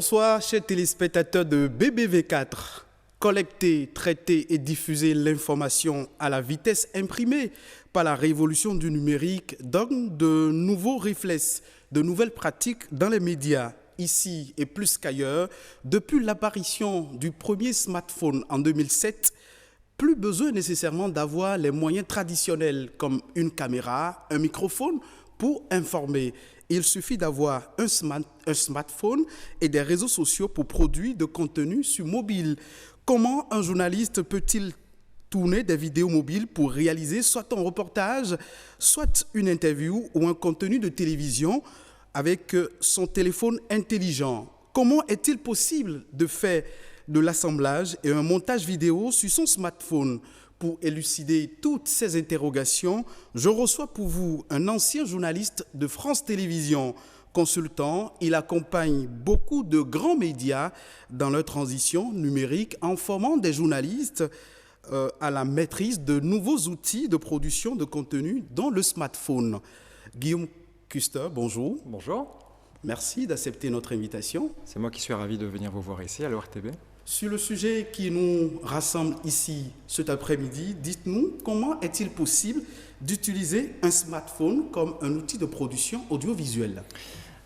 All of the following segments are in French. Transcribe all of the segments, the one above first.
Bonsoir, chers téléspectateurs de BBV4. Collecter, traiter et diffuser l'information à la vitesse imprimée par la révolution du numérique donne de nouveaux réflexes, de nouvelles pratiques dans les médias, ici et plus qu'ailleurs. Depuis l'apparition du premier smartphone en 2007, plus besoin nécessairement d'avoir les moyens traditionnels comme une caméra, un microphone pour informer. Il suffit d'avoir un smartphone et des réseaux sociaux pour produire de contenu sur mobile. Comment un journaliste peut-il tourner des vidéos mobiles pour réaliser soit un reportage, soit une interview ou un contenu de télévision avec son téléphone intelligent? Comment est-il possible de faire de l'assemblage et un montage vidéo sur son smartphone? Pour élucider toutes ces interrogations, je reçois pour vous un ancien journaliste de France Télévisions. Consultant, il accompagne beaucoup de grands médias dans leur transition numérique en formant des journalistes à la maîtrise de nouveaux outils de production de contenu dont le smartphone. Guillaume Custer, bonjour. Bonjour. Merci d'accepter notre invitation. C'est moi qui suis ravi de venir vous voir ici à l'ORTB. Sur le sujet qui nous rassemble ici cet après-midi, dites-nous comment est-il possible d'utiliser un smartphone comme un outil de production audiovisuelle?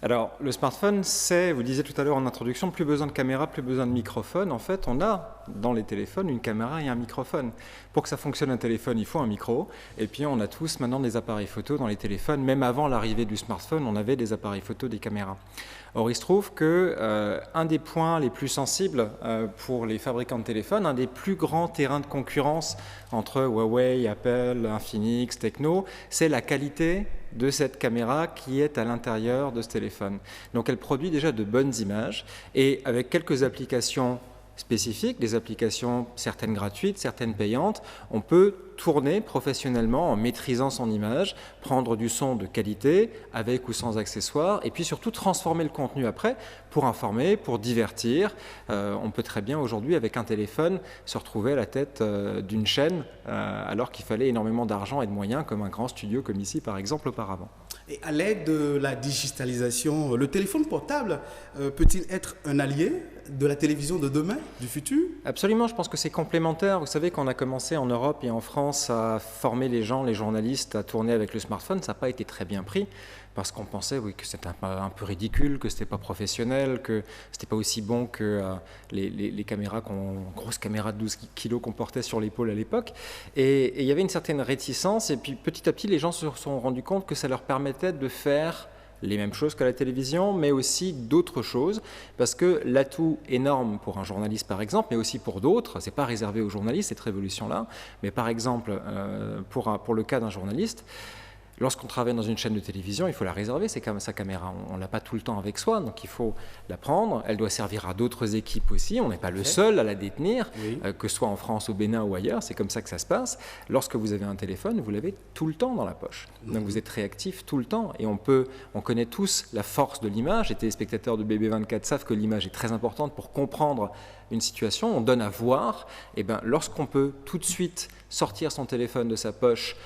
Alors, le smartphone, c'est, vous disiez tout à l'heure en introduction, plus besoin de caméra, plus besoin de microphone. En fait, on a dans les téléphones une caméra et un microphone. Pour que ça fonctionne un téléphone, il faut un micro. Et puis, on a tous maintenant des appareils photo dans les téléphones. Même avant l'arrivée du smartphone, on avait des appareils photo, des caméras. Or, il se trouve que un des points les plus sensibles pour les fabricants de téléphones, un des plus grands terrains de concurrence entre Huawei, Apple, Infinix, Tecno, c'est la qualité de cette caméra qui est à l'intérieur de ce téléphone. Donc elle produit déjà de bonnes images et avec quelques applications spécifiques, des applications certaines gratuites, certaines payantes, on peut tourner professionnellement en maîtrisant son image, prendre du son de qualité avec ou sans accessoires et puis surtout transformer le contenu après pour informer, pour divertir. On peut très bien aujourd'hui avec un téléphone se retrouver à la tête d'une chaîne alors qu'il fallait énormément d'argent et de moyens comme un grand studio comme ici par exemple auparavant. Et à l'aide de la digitalisation, le téléphone portable peut-il être un allié de la télévision de demain, du futur? Absolument, je pense que c'est complémentaire. Vous savez, quand on a commencé en Europe et en France à former les gens, les journalistes, à tourner avec le smartphone, ça n'a pas été très bien pris parce qu'on pensait que c'était un peu ridicule, que c'était pas professionnel, que c'était pas aussi bon que les caméras, grosses caméras de 12 kilos qu'on portait sur l'épaule à l'époque. Et il y avait une certaine réticence et puis petit à petit, les gens se sont rendus compte que ça leur permettait de faire les mêmes choses qu'à la télévision, mais aussi d'autres choses, parce que l'atout énorme pour un journaliste par exemple, mais aussi pour d'autres, c'est pas réservé aux journalistes cette révolution-là, mais par exemple pour le cas d'un journaliste, lorsqu'on travaille dans une chaîne de télévision, il faut la réserver, c'est comme sa caméra. On ne l'a pas tout le temps avec soi, donc il faut la prendre. Elle doit servir à d'autres équipes aussi. On n'est pas le seul à la détenir, oui. Que ce soit en France, au Bénin ou ailleurs. C'est comme ça que ça se passe. Lorsque vous avez un téléphone, vous l'avez tout le temps dans la poche. Donc vous êtes réactif tout le temps. Et on connaît tous la force de l'image. Les téléspectateurs de BB24 savent que l'image est très importante pour comprendre une situation. On donne à voir. Et bien, lorsqu'on peut tout de suite sortir son téléphone de sa poche,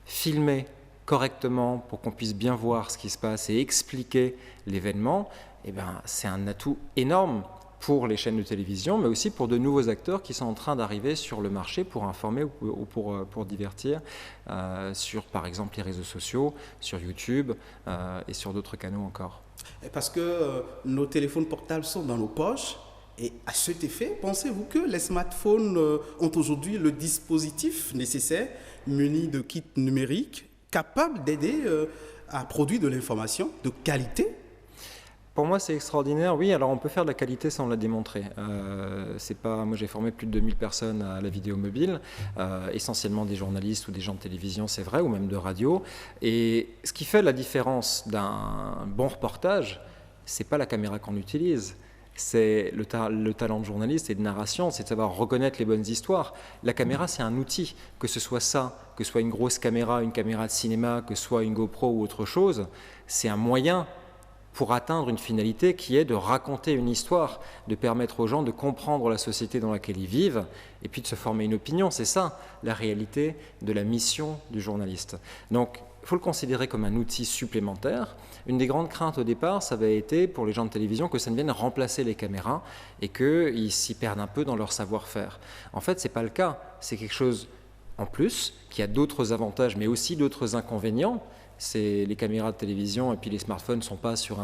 filmer correctement pour qu'on puisse bien voir ce qui se passe et expliquer l'événement, eh ben, c'est un atout énorme pour les chaînes de télévision, mais aussi pour de nouveaux acteurs qui sont en train d'arriver sur le marché pour informer ou pour divertir sur, par exemple, les réseaux sociaux, sur YouTube et sur d'autres canaux encore. Parce que nos téléphones portables sont dans nos poches. Et à cet effet, pensez-vous que les smartphones ont aujourd'hui le dispositif nécessaire muni de kits numériques capable d'aider à produire de l'information de qualité? Pour moi, c'est extraordinaire. Oui, alors on peut faire de la qualité sans la démontrer. Moi, j'ai formé plus de 2000 personnes à la vidéo mobile, essentiellement des journalistes ou des gens de télévision, c'est vrai, ou même de radio. Et ce qui fait la différence d'un bon reportage, c'est pas la caméra qu'on utilise. C'est le talent de journaliste et de narration, c'est de savoir reconnaître les bonnes histoires. La caméra, c'est un outil, que ce soit ça, que ce soit une grosse caméra, une caméra de cinéma, que ce soit une GoPro ou autre chose, c'est un moyen pour atteindre une finalité qui est de raconter une histoire, de permettre aux gens de comprendre la société dans laquelle ils vivent et puis de se former une opinion. C'est ça, la réalité de la mission du journaliste. Donc, il faut le considérer comme un outil supplémentaire. Une des grandes craintes au départ, ça avait été pour les gens de télévision que ça ne vienne remplacer les caméras et qu'ils s'y perdent un peu dans leur savoir-faire. En fait, ce n'est pas le cas. C'est quelque chose en plus qui a d'autres avantages, mais aussi d'autres inconvénients. Les caméras de télévision et puis les smartphones ne sont pas sur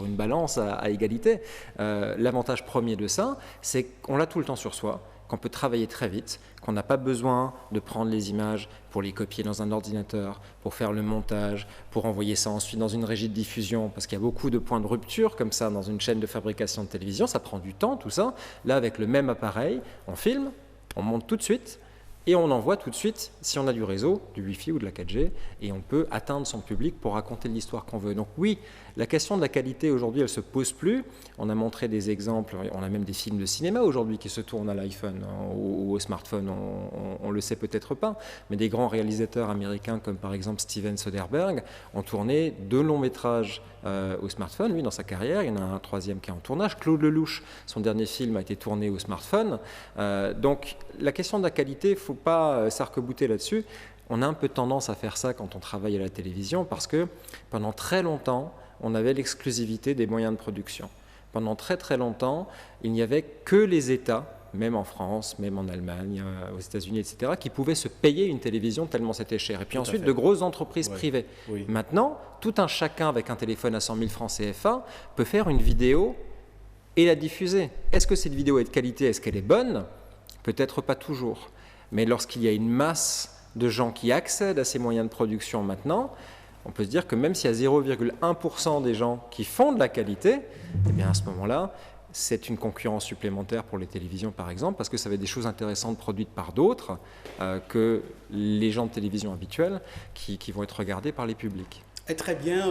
une balance à égalité. L'avantage premier de ça, c'est qu'on l'a tout le temps sur soi, qu'on peut travailler très vite, qu'on n'a pas besoin de prendre les images pour les copier dans un ordinateur, pour faire le montage, pour envoyer ça ensuite dans une régie de diffusion, parce qu'il y a beaucoup de points de rupture comme ça dans une chaîne de fabrication de télévision, ça prend du temps tout ça. Là, avec le même appareil, on filme, on monte tout de suite, et on envoie tout de suite, si on a du réseau, du Wi-Fi ou de la 4G, et on peut atteindre son public pour raconter l'histoire qu'on veut. Donc oui, la question de la qualité aujourd'hui, elle ne se pose plus. On a montré des exemples, on a même des films de cinéma aujourd'hui qui se tournent à l'iPhone ou au smartphone, on ne le sait peut-être pas, mais des grands réalisateurs américains comme par exemple Steven Soderbergh ont tourné 2 longs métrages au smartphone, lui dans sa carrière, il y en a un 3e qui est en tournage. Claude Lelouch, son dernier film a été tourné au smartphone. Donc la question de la qualité, il ne faut pas s'arc-bouter là-dessus. On a un peu tendance à faire ça quand on travaille à la télévision parce que pendant très longtemps, on avait l'exclusivité des moyens de production. Pendant très très longtemps, il n'y avait que les États, même en France, même en Allemagne, aux États-Unis, etc., qui pouvaient se payer une télévision tellement c'était cher. Et puis ensuite, de grosses entreprises privées. Oui. Maintenant, tout un chacun avec un téléphone à 100 000 francs CFA peut faire une vidéo et la diffuser. Est-ce que cette vidéo est de qualité? Est-ce qu'elle est bonne? Peut-être pas toujours. Mais lorsqu'il y a une masse de gens qui accèdent à ces moyens de production maintenant, on peut se dire que même s'il y a 0,1% des gens qui font de la qualité, eh bien à ce moment-là, c'est une concurrence supplémentaire pour les télévisions, par exemple, parce que ça va être des choses intéressantes produites par d'autres que les gens de télévision habituels qui vont être regardés par les publics. Et très bien,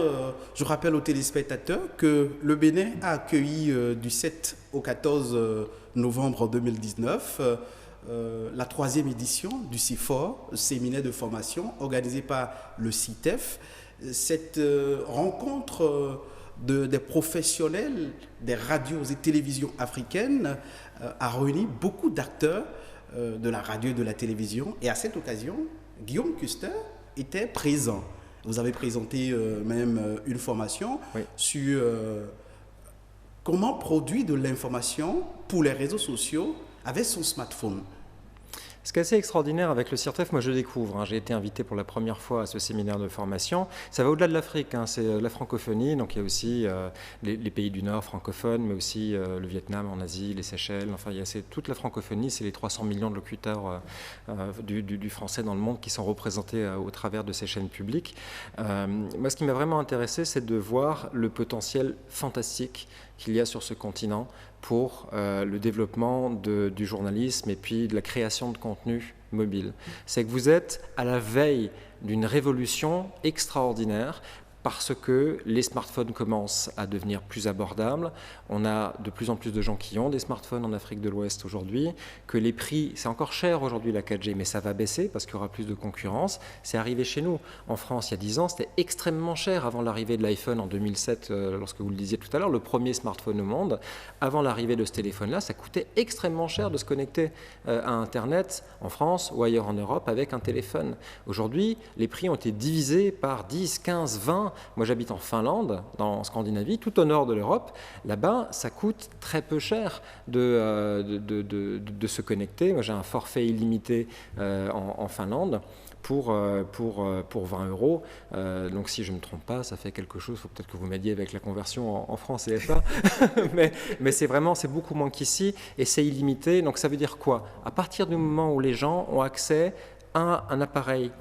je rappelle aux téléspectateurs que le Bénin a accueilli du 7 au 14 novembre 2019 la 3e édition du CIFOR, séminaire de formation organisé par le CITEF. Cette rencontre des professionnels des radios et télévisions africaines a réuni beaucoup d'acteurs de la radio et de la télévision. Et à cette occasion, Guillaume Custer était présent. Vous avez présenté même une formation sur comment produire de l'information pour les réseaux sociaux avec son smartphone. Ce qui est assez extraordinaire avec le CIRTEF, moi je découvre, j'ai été invité pour la première fois à ce séminaire de formation. Ça va au-delà de l'Afrique, c'est la francophonie, donc il y a aussi les pays du Nord francophones, mais aussi le Vietnam en Asie, les Seychelles, enfin toute la francophonie, c'est les 300 millions de locuteurs du français dans le monde qui sont représentés au travers de ces chaînes publiques. Moi ce qui m'a vraiment intéressé, c'est de voir le potentiel fantastique qu'il y a sur ce continent pour le développement du journalisme et puis de la création de contenu mobile. C'est que vous êtes à la veille d'une révolution extraordinaire parce que les smartphones commencent à devenir plus abordables. On a de plus en plus de gens qui ont des smartphones en Afrique de l'Ouest aujourd'hui, que les prix, c'est encore cher aujourd'hui la 4G, mais ça va baisser parce qu'il y aura plus de concurrence. C'est arrivé chez nous. En France, il y a 10 ans, c'était extrêmement cher avant l'arrivée de l'iPhone en 2007, lorsque vous le disiez tout à l'heure, le premier smartphone au monde. Avant l'arrivée de ce téléphone-là, ça coûtait extrêmement cher de se connecter à Internet en France ou ailleurs en Europe avec un téléphone. Aujourd'hui, les prix ont été divisés par 10, 15, 20. Moi, j'habite en Finlande, en Scandinavie, tout au nord de l'Europe. Là-bas, ça coûte très peu cher de se connecter. Moi, j'ai un forfait illimité en Finlande pour 20 €. Donc, si je ne me trompe pas, ça fait quelque chose. Il faut peut-être que vous m'aidiez avec la conversion en francs CFA. mais c'est beaucoup moins qu'ici et c'est illimité. Donc, ça veut dire quoi? À partir du moment où les gens ont accès à un appareil,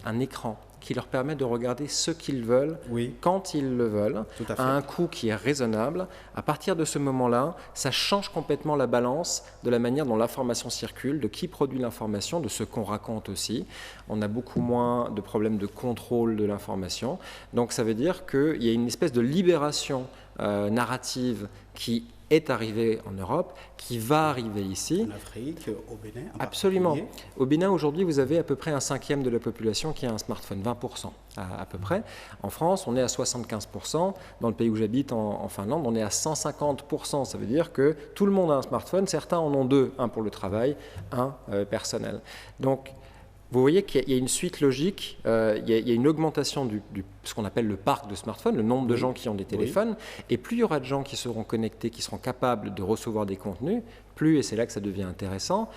un écran, qui leur permet de regarder ce qu'ils veulent, quand ils le veulent, à un coût qui est raisonnable. À partir de ce moment-là, ça change complètement la balance de la manière dont l'information circule, de qui produit l'information, de ce qu'on raconte aussi. On a beaucoup moins de problèmes de contrôle de l'information. Donc ça veut dire qu'il y a une espèce de libération narrative qui est arrivé en Europe, qui va arriver ici. En Afrique, au Bénin. Absolument. Au Bénin, aujourd'hui, vous avez à peu près 1/5 de la population qui a un smartphone, 20% à peu près. En France, on est à 75%. Dans le pays où j'habite, en Finlande, on est à 150%. Ça veut dire que tout le monde a un smartphone. Certains en ont 2, un pour le travail, un personnel. Donc, vous voyez qu'il y a une suite logique, il y a une augmentation ce qu'on appelle le parc de smartphones, le nombre de gens qui ont des téléphones, et plus il y aura de gens qui seront connectés, qui seront capables de recevoir des contenus, plus, et c'est là que ça devient intéressant,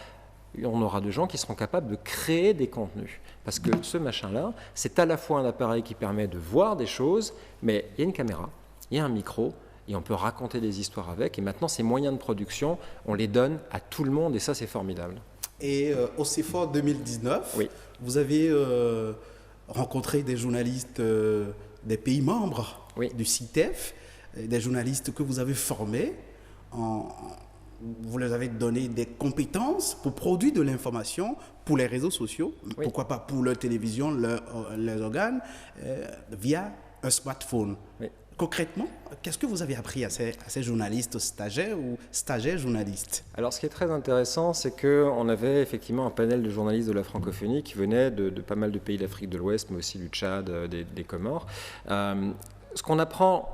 on aura de gens qui seront capables de créer des contenus. Parce que ce machin-là, c'est à la fois un appareil qui permet de voir des choses, mais il y a une caméra, il y a un micro, et on peut raconter des histoires avec. Et maintenant, ces moyens de production, on les donne à tout le monde, et ça, c'est formidable. Et au CEFOR 2019, oui. Vous avez rencontré des journalistes des pays membres du CITEF, des journalistes que vous avez formés vous leur avez donné des compétences pour produire de l'information pour les réseaux sociaux, pourquoi pas pour leur télévision, leurs organes, via un smartphone. Oui. Concrètement, qu'est-ce que vous avez appris à ces journalistes stagiaires ou stagiaires journalistes? Alors, ce qui est très intéressant, c'est qu'on avait effectivement un panel de journalistes de la francophonie qui venaient de pas mal de pays d'Afrique de l'Ouest, mais aussi du Tchad, des Comores. Ce qu'on apprend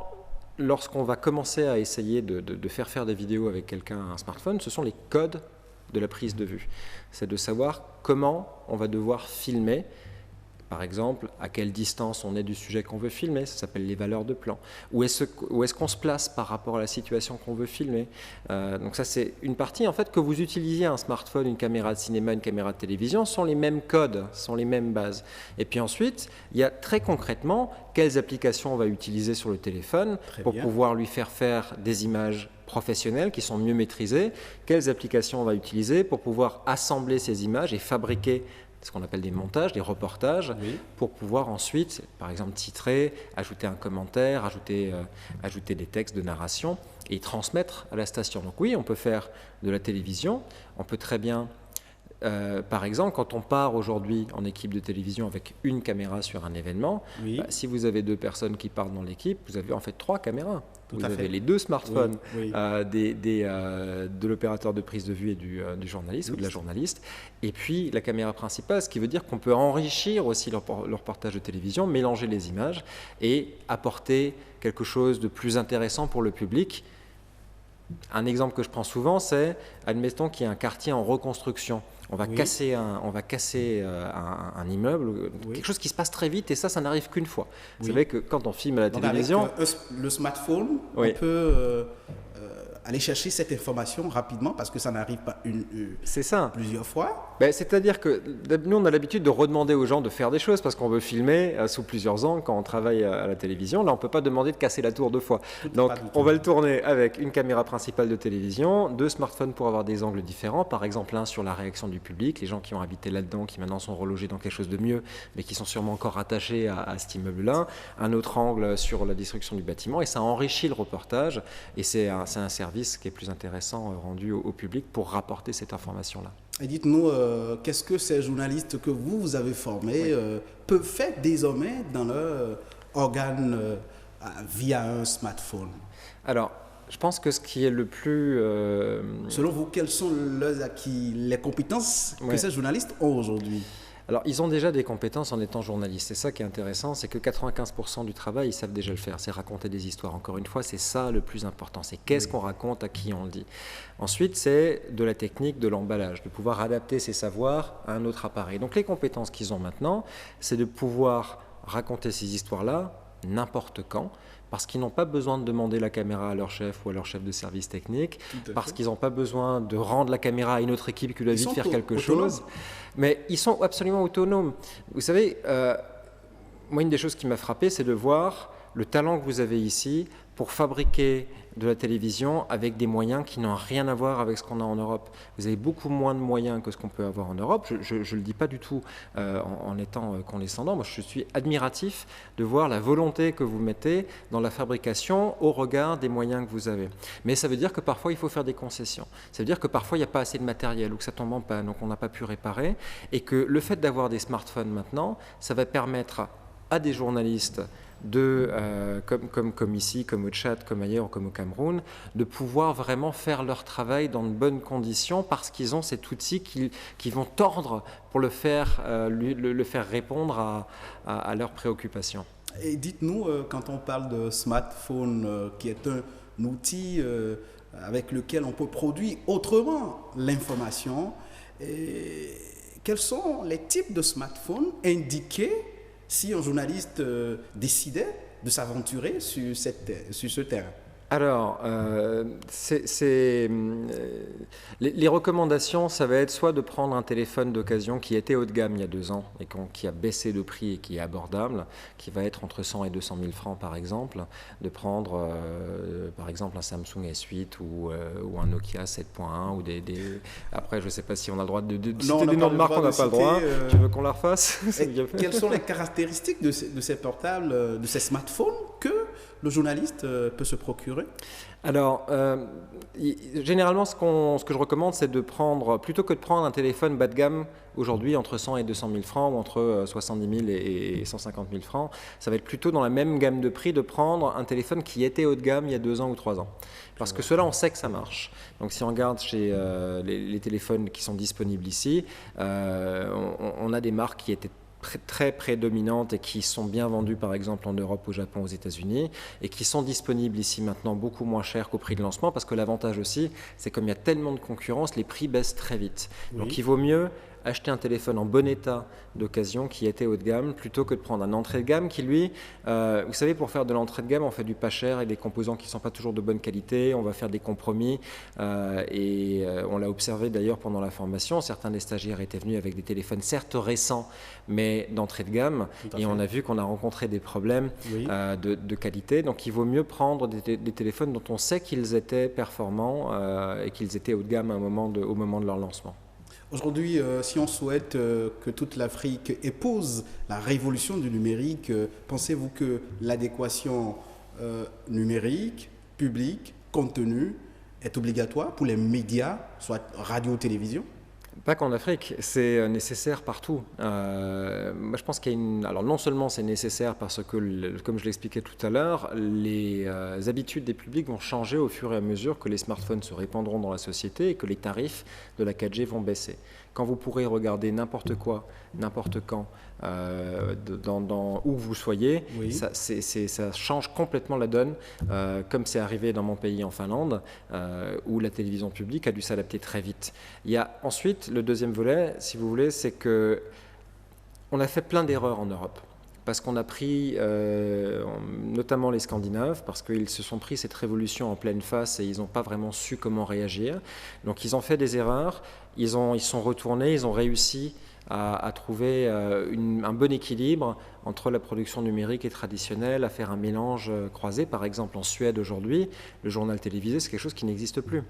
lorsqu'on va commencer à essayer de faire des vidéos avec quelqu'un à un smartphone, ce sont les codes de la prise de vue. C'est de savoir comment on va devoir filmer. Par exemple, à quelle distance on est du sujet qu'on veut filmer, ça s'appelle les valeurs de plan. Où est-ce qu'on se place par rapport à la situation qu'on veut filmer. Donc ça, c'est une partie. En fait, que vous utilisiez un smartphone, une caméra de cinéma, une caméra de télévision, sont les mêmes codes, sont les mêmes bases. Et puis ensuite, il y a très concrètement quelles applications on va utiliser sur le téléphone pour pouvoir lui faire des images professionnelles qui sont mieux maîtrisées, quelles applications on va utiliser pour pouvoir assembler ces images et fabriquer ce qu'on appelle des montages, des reportages, pour pouvoir ensuite, par exemple, titrer, ajouter un commentaire, ajouter des textes de narration et transmettre à la station. Donc oui, on peut faire de la télévision, on peut très bien, par exemple, quand on part aujourd'hui en équipe de télévision avec une caméra sur un événement, si vous avez 2 personnes qui partent dans l'équipe, vous avez en fait 3 caméras. Vous avez les 2 smartphones de l'opérateur de prise de vue et du journaliste ou de la journaliste, et puis la caméra principale, ce qui veut dire qu'on peut enrichir aussi leur reportage de télévision, mélanger les images et apporter quelque chose de plus intéressant pour le public. Un exemple que je prends souvent, c'est, admettons qu'il y a un quartier en reconstruction. On va casser un immeuble, quelque chose qui se passe très vite, et ça n'arrive qu'une fois. Vous savez que quand on filme à la télévision... Avec le smartphone, on peut aller chercher cette information rapidement parce que ça n'arrive pas plusieurs fois. C'est-à-dire que nous, on a l'habitude de redemander aux gens de faire des choses parce qu'on veut filmer sous plusieurs angles quand on travaille à la télévision. Là, on ne peut pas demander de casser la tour 2 fois. Donc, on va le tourner avec une caméra principale de télévision, 2 smartphones pour avoir des angles différents. Par exemple, un sur la réaction du public, les gens qui ont habité là-dedans, qui maintenant sont relogés dans quelque chose de mieux, mais qui sont sûrement encore attachés à cet immeuble-là. Un autre angle sur la destruction du bâtiment. Et ça enrichit le reportage. Et c'est un service qui est plus intéressant rendu au public pour rapporter cette information-là. Et dites-nous, qu'est-ce que ces journalistes que vous avez formés peuvent faire désormais dans leur organe via un smartphone? Alors, je pense que ce qui est le plus... Selon vous, quels sont leurs acquis, les compétences que ces journalistes ont aujourd'hui? Alors, ils ont déjà des compétences en étant journalistes. C'est ça qui est intéressant, c'est que 95% du travail, ils savent déjà le faire. C'est raconter des histoires. Encore une fois, c'est ça le plus important. C'est qu'est-ce qu'on raconte, à qui on le dit. Ensuite, c'est de la technique, de l'emballage, de pouvoir adapter ces savoirs à un autre appareil. Donc, les compétences qu'ils ont maintenant, c'est de pouvoir raconter ces histoires-là n'importe quand, parce qu'ils n'ont pas besoin de demander la caméra à leur chef ou à leur chef de service technique, parce qu'ils n'ont pas besoin de rendre la caméra à une autre équipe qui doit vite faire quelque chose. Mais ils sont absolument autonomes. Vous savez, moi, une des choses qui m'a frappé, c'est de voir le talent que vous avez ici pour fabriquer de la télévision avec des moyens qui n'ont rien à voir avec ce qu'on a en Europe. Vous avez beaucoup moins de moyens que ce qu'on peut avoir en Europe. Je ne le dis pas du tout en étant condescendant. Moi, je suis admiratif de voir la volonté que vous mettez dans la fabrication au regard des moyens que vous avez. Mais ça veut dire que parfois, il faut faire des concessions. Ça veut dire que parfois, il n'y a pas assez de matériel ou que ça tombe en panne, donc on n'a pas pu réparer. Et que le fait d'avoir des smartphones maintenant, ça va permettre à des journalistes comme ici, comme au Tchad, comme ailleurs, comme au Cameroun, de pouvoir vraiment faire leur travail dans de bonnes conditions parce qu'ils ont cet outil qui vont tordre pour le faire répondre à leurs préoccupations. Et dites-nous, quand on parle de smartphone, qui est un outil avec lequel on peut produire autrement l'information, quels sont les types de smartphones indiqués si un journaliste décidait de s'aventurer sur ce terrain? Alors, les recommandations, ça va être soit de prendre un téléphone d'occasion qui était haut de gamme il y a 2 ans et qui a baissé de prix et qui est abordable, qui va être entre 100 et 200 000 francs par exemple, de prendre par exemple un Samsung S8 ou un Nokia 7.1 ou Après, je ne sais pas si on a le droit de citer des noms de marques, on n'a pas le droit. Tu veux qu'on la refasse? Quelles sont les caractéristiques de ces portables, de ces smartphones que le journaliste peut se procurer? Alors, généralement, ce que je recommande, c'est de prendre, plutôt que de prendre un téléphone bas de gamme, aujourd'hui entre 100 et 200 000 francs, ou entre 70 000 et 150 000 francs, ça va être plutôt dans la même gamme de prix de prendre un téléphone qui était haut de gamme il y a 2 ans ou 3 ans. Parce que cela, on sait que ça marche. Donc, si on regarde chez les téléphones qui sont disponibles ici, on a des marques qui étaient très prédominantes et qui sont bien vendues par exemple en Europe, au Japon, aux États-Unis et qui sont disponibles ici maintenant beaucoup moins cher qu'au prix de lancement, parce que l'avantage aussi, c'est comme il y a tellement de concurrence, les prix baissent très vite. Oui. Donc il vaut mieux acheter un téléphone en bon état d'occasion qui était haut de gamme plutôt que de prendre un entrée de gamme qui lui, vous savez, pour faire de l'entrée de gamme on fait du pas cher et des composants qui ne sont pas toujours de bonne qualité, on va faire des compromis on l'a observé d'ailleurs pendant la formation, certains des stagiaires étaient venus avec des téléphones certes récents mais d'entrée de gamme et on a vu qu'on a rencontré des problèmes de qualité, donc il vaut mieux prendre des téléphones dont on sait qu'ils étaient performants et qu'ils étaient haut de gamme au moment de leur lancement. Aujourd'hui, si on souhaite que toute l'Afrique épouse la révolution du numérique, pensez-vous que l'adéquation numérique, publique, contenu est obligatoire pour les médias, soit radio, télévision? Pas qu'en Afrique, c'est nécessaire partout. Moi, je pense qu'il y a Alors non seulement c'est nécessaire parce que, comme je l'expliquais tout à l'heure, les habitudes des publics vont changer au fur et à mesure que les smartphones se répandront dans la société et que les tarifs de la 4G vont baisser. Quand vous pourrez regarder n'importe quoi, n'importe quand, où vous soyez, ça change complètement la donne, comme c'est arrivé dans mon pays en Finlande, où la télévision publique a dû s'adapter très vite. Il y a ensuite le deuxième volet, si vous voulez, c'est qu'on a fait plein d'erreurs en Europe. Parce qu'on a pris, notamment les Scandinaves, parce qu'ils se sont pris cette révolution en pleine face et ils n'ont pas vraiment su comment réagir. Donc ils ont fait des erreurs, ils sont retournés, ils ont réussi à trouver un bon équilibre entre la production numérique et traditionnelle, à faire un mélange croisé. Par exemple, en Suède aujourd'hui, le journal télévisé, c'est quelque chose qui n'existe plus.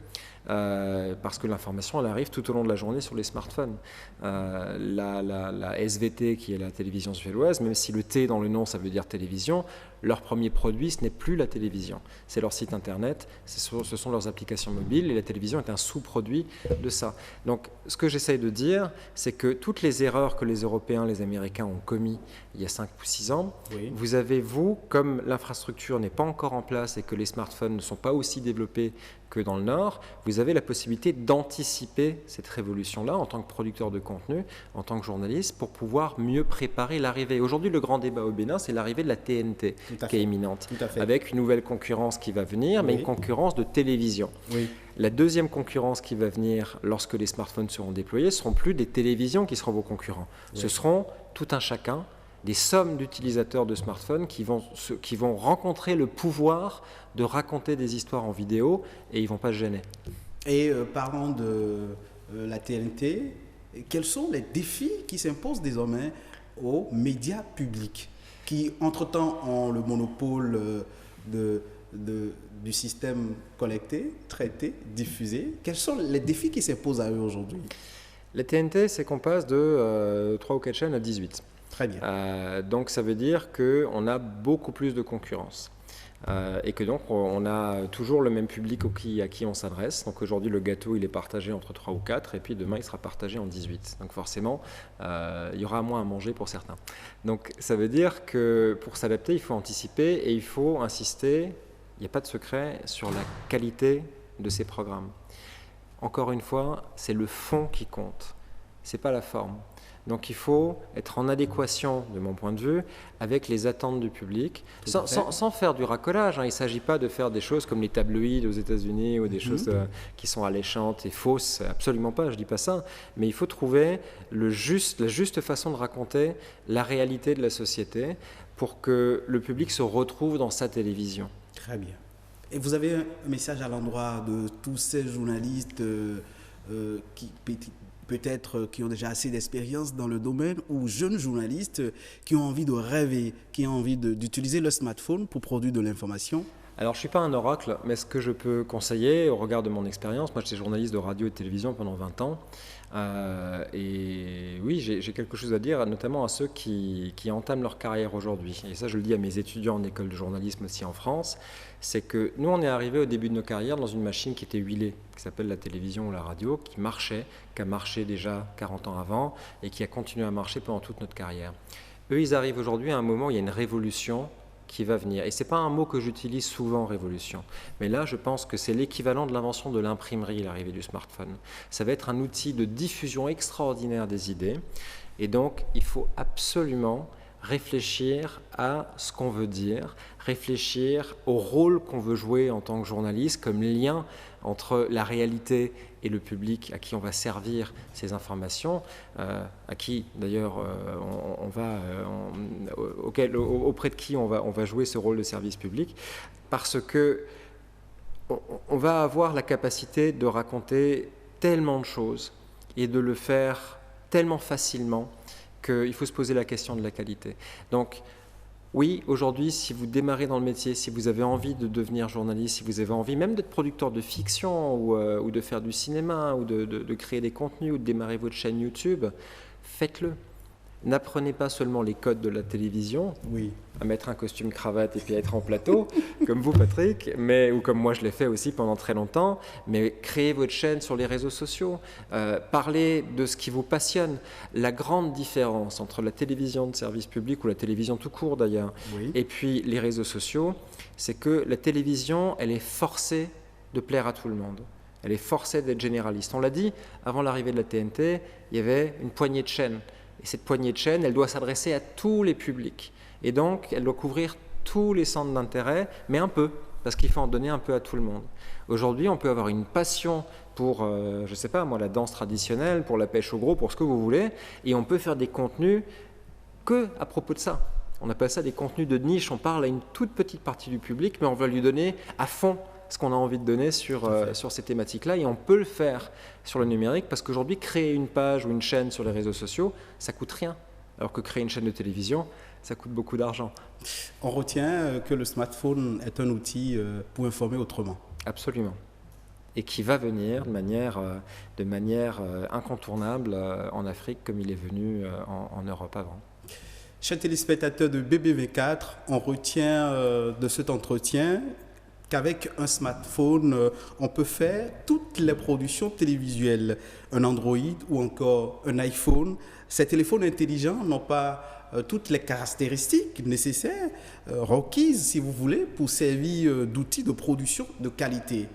Parce que l'information, elle arrive tout au long de la journée sur les smartphones. La SVT, qui est la télévision suédoise, même si le T dans le nom, ça veut dire télévision, leur premier produit, ce n'est plus la télévision. C'est leur site internet, ce sont leurs applications mobiles, et la télévision est un sous-produit de ça. Donc, ce que j'essaye de dire, c'est que toutes les erreurs que les Européens, les Américains ont commis il y a 5 ou 6 ans, vous avez, comme l'infrastructure n'est pas encore en place et que les smartphones ne sont pas aussi développés que dans le Nord, vous avez la possibilité d'anticiper cette révolution-là en tant que producteur de contenu, en tant que journaliste, pour pouvoir mieux préparer l'arrivée. Aujourd'hui, le grand débat au Bénin, c'est l'arrivée de la TNT qui est imminente, avec une nouvelle concurrence qui va venir, mais une concurrence de télévision. La deuxième concurrence qui va venir lorsque les smartphones seront déployés, ce ne seront plus des télévisions qui seront vos concurrents. Ce seront tout un chacun, des sommes d'utilisateurs de smartphones qui vont rencontrer le pouvoir de raconter des histoires en vidéo et ils ne vont pas se gêner. Et parlant de la TNT, quels sont les défis qui s'imposent désormais aux médias publics qui, entre-temps, ont le monopole du système collecté, traité, diffusé? Quels sont les défis qui s'imposent à eux aujourd'hui? La TNT, c'est qu'on passe de 3 ou 4 chaînes à 18. Très bien. Donc ça veut dire qu'on a beaucoup plus de concurrence. Et que donc on a toujours le même public à qui on s'adresse. Donc aujourd'hui le gâteau il est partagé entre 3 ou 4 et puis demain il sera partagé en 18. Donc forcément il y aura moins à manger pour certains. Donc ça veut dire que pour s'adapter il faut anticiper et il faut insister, il n'y a pas de secret, sur la qualité de ces programmes. Encore une fois, c'est le fond qui compte. c'est pas la forme. Donc il faut être en adéquation, de mon point de vue, avec les attentes du public, sans faire du racolage. Il ne s'agit pas de faire des choses comme les tabloïds aux États-Unis ou des choses qui sont alléchantes et fausses, absolument pas, je ne dis pas ça. Mais il faut trouver la juste façon de raconter la réalité de la société pour que le public se retrouve dans sa télévision. Très bien. Et vous avez un message à l'endroit de tous ces journalistes qui peut-être qui ont déjà assez d'expérience dans le domaine, ou jeunes journalistes qui ont envie de rêver, qui ont envie d'utiliser le smartphone pour produire de l'information? Alors, je ne suis pas un oracle, mais ce que je peux conseiller au regard de mon expérience, moi j'étais journaliste de radio et de télévision pendant 20 ans, et oui, j'ai quelque chose à dire, notamment à ceux qui entament leur carrière aujourd'hui. Et ça, je le dis à mes étudiants en école de journalisme aussi en France, c'est que nous, on est arrivés au début de nos carrières dans une machine qui était huilée, qui s'appelle la télévision ou la radio, qui marchait, qui a marché déjà 40 ans avant, et qui a continué à marcher pendant toute notre carrière. Eux, ils arrivent aujourd'hui à un moment où il y a une révolution qui va venir. Et ce n'est pas un mot que j'utilise souvent, révolution. Mais là, je pense que c'est l'équivalent de l'invention de l'imprimerie, l'arrivée du smartphone. Ça va être un outil de diffusion extraordinaire des idées. Et donc, il faut absolument réfléchir à ce qu'on veut dire, réfléchir au rôle qu'on veut jouer en tant que journaliste, comme lien entre la réalité et le public à qui on va servir ces informations, à qui d'ailleurs auprès de qui on va jouer ce rôle de service public, parce que on va avoir la capacité de raconter tellement de choses et de le faire tellement facilement qu'il faut se poser la question de la qualité. Donc, oui, aujourd'hui, si vous démarrez dans le métier, si vous avez envie de devenir journaliste, si vous avez envie même d'être producteur de fiction ou de faire du cinéma ou de créer des contenus ou de démarrer votre chaîne YouTube, faites-le. N'apprenez pas seulement les codes de la télévision, à mettre un costume cravate et puis à être en plateau, comme vous Patrick, ou comme moi je l'ai fait aussi pendant très longtemps, mais créez votre chaîne sur les réseaux sociaux, parlez de ce qui vous passionne. La grande différence entre la télévision de service public, ou la télévision tout court d'ailleurs, et puis les réseaux sociaux, c'est que la télévision, elle est forcée de plaire à tout le monde. Elle est forcée d'être généraliste. On l'a dit, avant l'arrivée de la TNT, il y avait une poignée de chaînes. Et cette poignée de chaînes, elle doit s'adresser à tous les publics. Et donc, elle doit couvrir tous les centres d'intérêt, mais un peu, parce qu'il faut en donner un peu à tout le monde. Aujourd'hui, on peut avoir une passion pour, je ne sais pas moi, la danse traditionnelle, pour la pêche au gros, pour ce que vous voulez, et on peut faire des contenus que à propos de ça. On appelle ça des contenus de niche. On parle à une toute petite partie du public, mais on va lui donner à fond ce qu'on a envie de donner sur ces thématiques-là, et on peut le faire sur le numérique, parce qu'aujourd'hui, créer une page ou une chaîne sur les réseaux sociaux, ça coûte rien, alors que créer une chaîne de télévision, ça coûte beaucoup d'argent. On retient que le smartphone est un outil pour informer autrement. Absolument. Et qui va venir de manière incontournable en Afrique, comme il est venu en Europe avant. Chers téléspectateurs de BBV4, on retient de cet entretien qu'avec un smartphone, on peut faire toutes les productions télévisuelles. Un Android ou encore un iPhone. Ces téléphones intelligents n'ont pas toutes les caractéristiques nécessaires, requises si vous voulez, pour servir d'outils de production de qualité.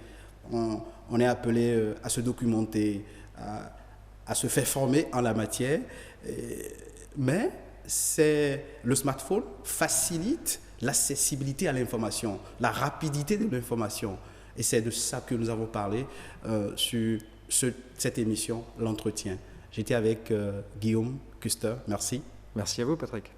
On est appelé à se documenter, à se faire former en la matière, mais le smartphone facilite l'accessibilité à l'information, la rapidité de l'information. Et c'est de ça que nous avons parlé sur cette émission, l'entretien. J'étais avec Guillaume Custer. Merci. Merci à vous, Patrick.